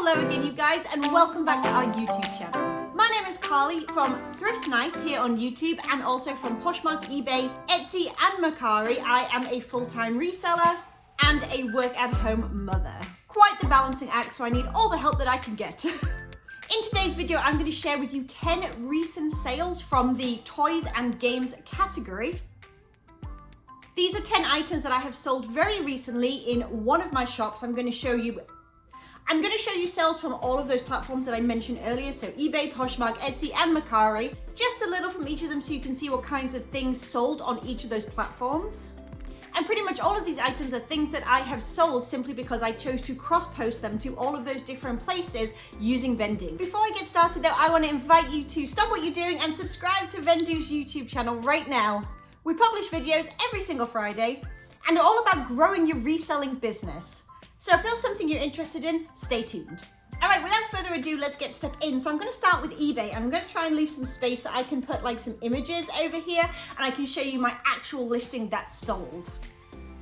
Hello again, you guys, and welcome back to our YouTube channel. My name is Carly from Thrift here on YouTube, and also from Poshmark, eBay, Etsy, and Mercari. I am a full-time reseller and a work-at-home mother. Quite the balancing act, so I need all the help that I can get. In today's video, I'm going to share with you 10 recent sales from the toys and games category. These are 10 items that I have sold very recently in one of my shops. I'm going to show you sales from all of those platforms that I mentioned earlier. So eBay, Poshmark, Etsy, and Mercari. Just a little from each of them so you can see what kinds of things sold on each of those platforms. And pretty much all of these items are things that I have sold simply because I chose to cross-post them to all of those different places using Vendoo. Before I get started though, I want to invite you to stop what you're doing and subscribe to Vendoo's YouTube channel right now. We publish videos every single Friday, and they're all about growing your reselling business. So if that's something you're interested in, stay tuned. All right, without further ado, let's get stuck in. So I'm going to start with eBay, and I'm going to try and leave some space so I can put like some images over here, and I can show you my actual listing that's sold.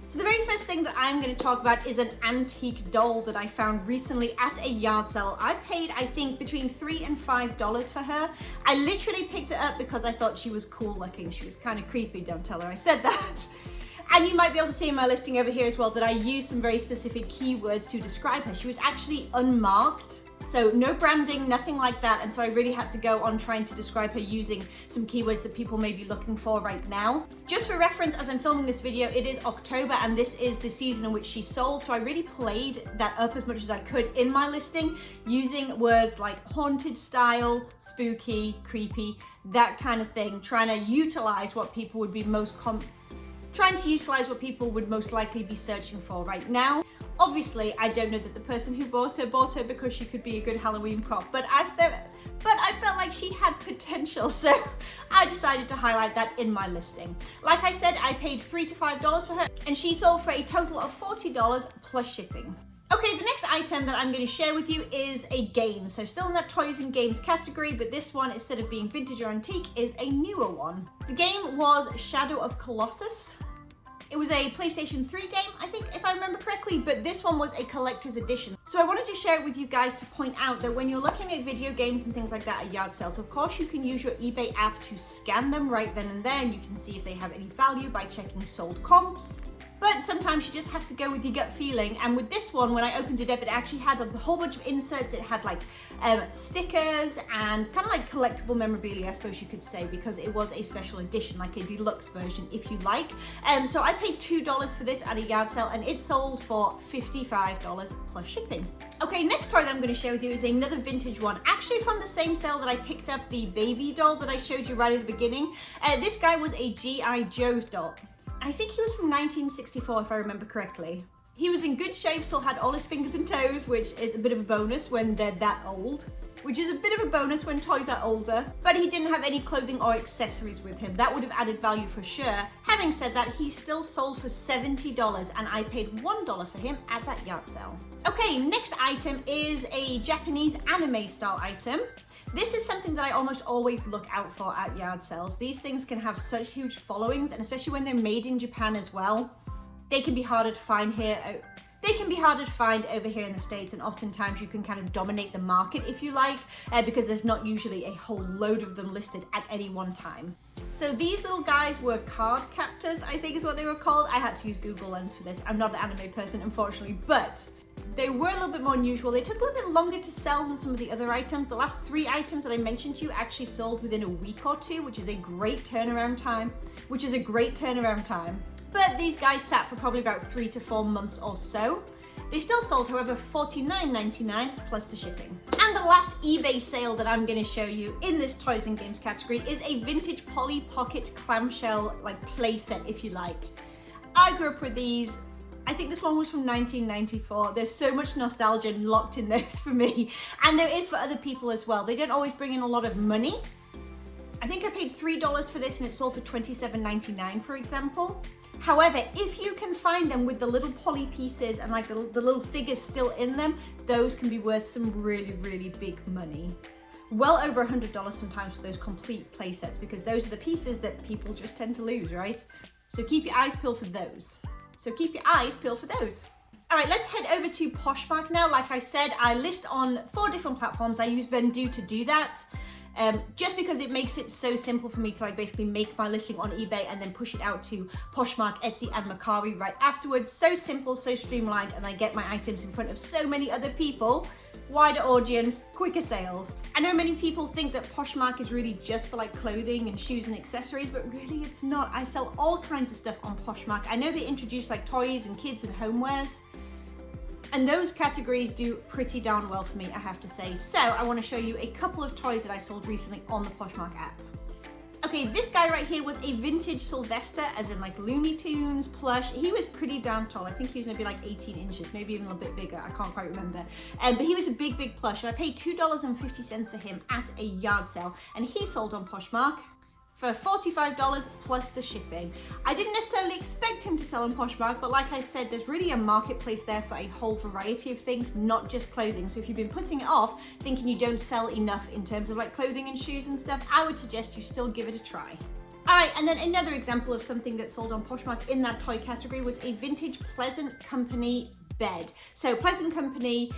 So the very first thing that I'm going to talk about is an antique doll that I found recently at a yard sale. I paid, I think, between $3 and $5 for her. I literally picked it up because I thought she was cool looking. She was kind of creepy, don't tell her I said that. And you might be able to see in my listing over here as well that I used some very specific keywords to describe her. She was actually unmarked, so no branding, nothing like that. And so I really had to go on trying to describe her using some keywords that people may be looking for right now. Just for reference, as I'm filming this video, it is October and this is the season in which she sold. So I really played that up as much as I could in my listing using words like haunted style, spooky, creepy, that kind of thing, trying to utilize what people would be most likely be searching for right now. Obviously, I don't know that the person who bought her because she could be a good Halloween prop, but I felt like she had potential, so I decided to highlight that in my listing. Like I said, I paid $3 to $5 for her, and she sold for a total of $40 plus shipping. Okay, the next item that I'm going to share with you is a game. So still in that toys and games category, but this one, instead of being vintage or antique, is a newer one. The game was Shadow of Colossus. It was a PlayStation 3 game, I think, if I remember correctly, but this one was a collector's edition. So I wanted to share it with you guys to point out that when you're looking at video games and things like that at yard sales, of course you can use your eBay app to scan them right then and there, and you can see if they have any value by checking sold comps. But sometimes you just have to go with your gut feeling. And with this one, when I opened it up, it actually had a whole bunch of inserts. It had like stickers and kind of like collectible memorabilia, I suppose you could say, because it was a special edition, like a deluxe version, if you like. So I paid $2 for this at a yard sale, and it sold for $55 plus shipping. Okay, next toy that I'm going to share with you is another vintage one, actually from the same sale that I picked up the baby doll that I showed you right at the beginning. This guy was a G.I. Joe's doll. I think he was from 1964, if I remember correctly. He was in good shape, still had all his fingers and toes, which is a bit of a bonus when they're that old, which is a bit of a bonus when toys are older, but he didn't have any clothing or accessories with him. That would have added value for sure. Having said that, he still sold for $70, and I paid $1 for him at that yard sale. Okay, next item is a Japanese anime style item. This is something that I almost always look out for at yard sales. These things can have such huge followings, and especially when they're made in Japan as well, they can be harder to find here. They can be harder to find over here in the States, and oftentimes you can kind of dominate the market if you like, because there's not usually a whole load of them listed at any one time. So these little guys were card captors, I think is what they were called. I had to use Google Lens for this. I'm not an anime person, unfortunately, but they were a little bit more unusual. They took a little bit longer to sell than some of the other items. The last 3 items that I mentioned to you actually sold within a week or 2, which is a great turnaround time. But these guys sat for probably about 3 to 4 months or so. They still sold, however, $49.99 plus the shipping. And the last eBay sale that I'm going to show you in this toys and games category is a vintage Polly Pocket clamshell, like playset, if you like. I grew up with these. I think this one was from 1994. There's so much nostalgia locked in those for me. And there is for other people as well. They don't always bring in a lot of money. I think I paid $3 for this and it sold for $27.99, for example. However, if you can find them with the little poly pieces and like the little figures still in them, those can be worth some really, really big money. Well over $100 sometimes for those complete play sets, because those are the pieces that people just tend to lose, right? So keep your eyes peeled for those. All right, let's head over to Poshmark now. Like I said, I list on 4 different platforms. I use Vendoo to do that. Just because it makes it so simple for me to like basically make my listing on eBay and then push it out to Poshmark, Etsy, and Mercari right afterwards. So simple, so streamlined, and I get my items in front of so many other people. Wider audience, quicker sales. I know many people think that Poshmark is really just for like clothing and shoes and accessories, but really it's not. I sell all kinds of stuff on Poshmark. I know they introduce like toys and kids and homewares, and those categories do pretty darn well for me, I have to say. So I want to show you a couple of toys that I sold recently on the Poshmark app. Okay, this guy right here was a vintage Sylvester, as in like Looney Tunes, plush. He was pretty damn tall. I think he was maybe like 18 inches, maybe even a bit bigger. I can't quite remember. But he was a big, big plush. And I paid $2.50 for him at a yard sale. And he sold on Poshmark for $45 plus the shipping. I didn't necessarily expect him to sell on Poshmark, but like I said, there's really a marketplace there for a whole variety of things, not just clothing. So if you've been putting it off, thinking you don't sell enough in terms of like clothing and shoes and stuff, I would suggest you still give it a try. All right, and then another example of something that sold on Poshmark in that toy category was a vintage Pleasant Company bed. So Pleasant Company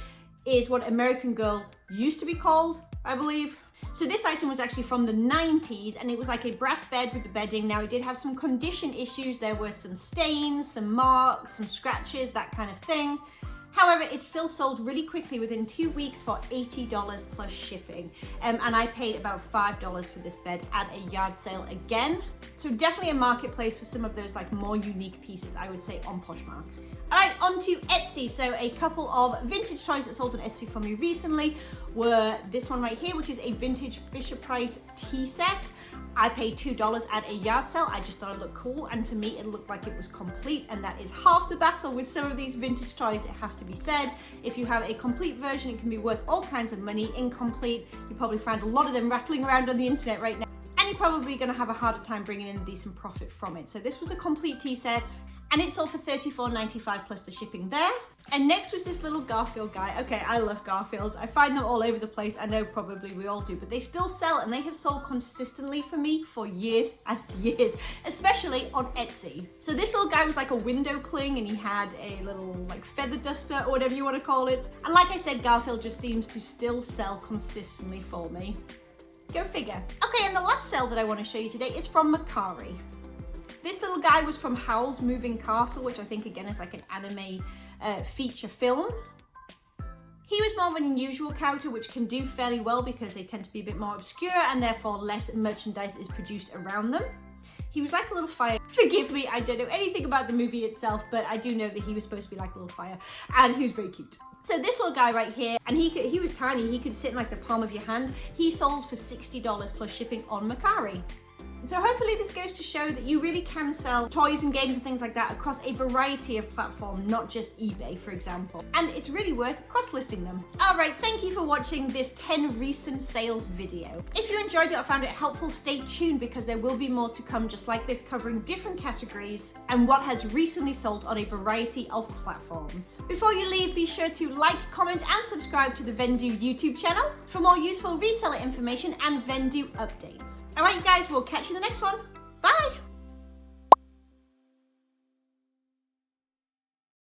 is what American Girl used to be called, I believe. So this item was actually from the 90s, and it was like a brass bed with the bedding. Now it did have some condition issues. There were some stains, some marks, some scratches, that kind of thing. However, it still sold really quickly within 2 weeks for $80 plus shipping. And I paid about $5 for this bed at a yard sale again. So definitely a marketplace for some of those like more unique pieces, I would say, on Poshmark. All right, on to Etsy. So a couple of vintage toys that sold on Etsy for me recently were this one right here, which is a vintage FisherPrice tea set. I paid $2 at a yard sale. I just thought it looked cool, and to me it looked like it was complete, and that is half the battle with some of these vintage toys, it has to be said. If you have a complete version, it can be worth all kinds of money. Incomplete, you probably find a lot of them rattling around on the internet right now, and you're probably gonna have a harder time bringing in a decent profit from it. So this was a complete tea set, and it sold for $34.95 plus the shipping there. And next was this little Garfield guy. Okay, I love Garfields. I find them all over the place. I know probably we all do, but they still sell, and they have sold consistently for me for years and years, especially on Etsy. So this little guy was like a window cling, and he had a little like feather duster or whatever you want to call it. And like I said, Garfield just seems to still sell consistently for me. Go figure. Okay, and the last sale that I want to show you today is from Mercari. This little guy was from Howl's Moving Castle, which I think again is like an anime feature film. He was more of an unusual character, which can do fairly well because they tend to be a bit more obscure and therefore less merchandise is produced around them. He was like a little fire. Forgive me, I don't know anything about the movie itself, but I do know that he was supposed to be like a little fire, and he was very cute. So this little guy right here, and he was tiny, he could sit in like the palm of your hand. He sold for $60 plus shipping on Mercari. So hopefully this goes to show that you really can sell toys and games and things like that across a variety of platforms, not just eBay, for example. And it's really worth cross-listing them. All right, thank you for watching this 10 recent sales video. If you enjoyed it or found it helpful, stay tuned because there will be more to come just like this, covering different categories and what has recently sold on a variety of platforms. Before you leave, be sure to like, comment, and subscribe to the Vendoo YouTube channel for more useful reseller information and Vendoo updates. All right, you guys, we'll catch you in the next one. Bye.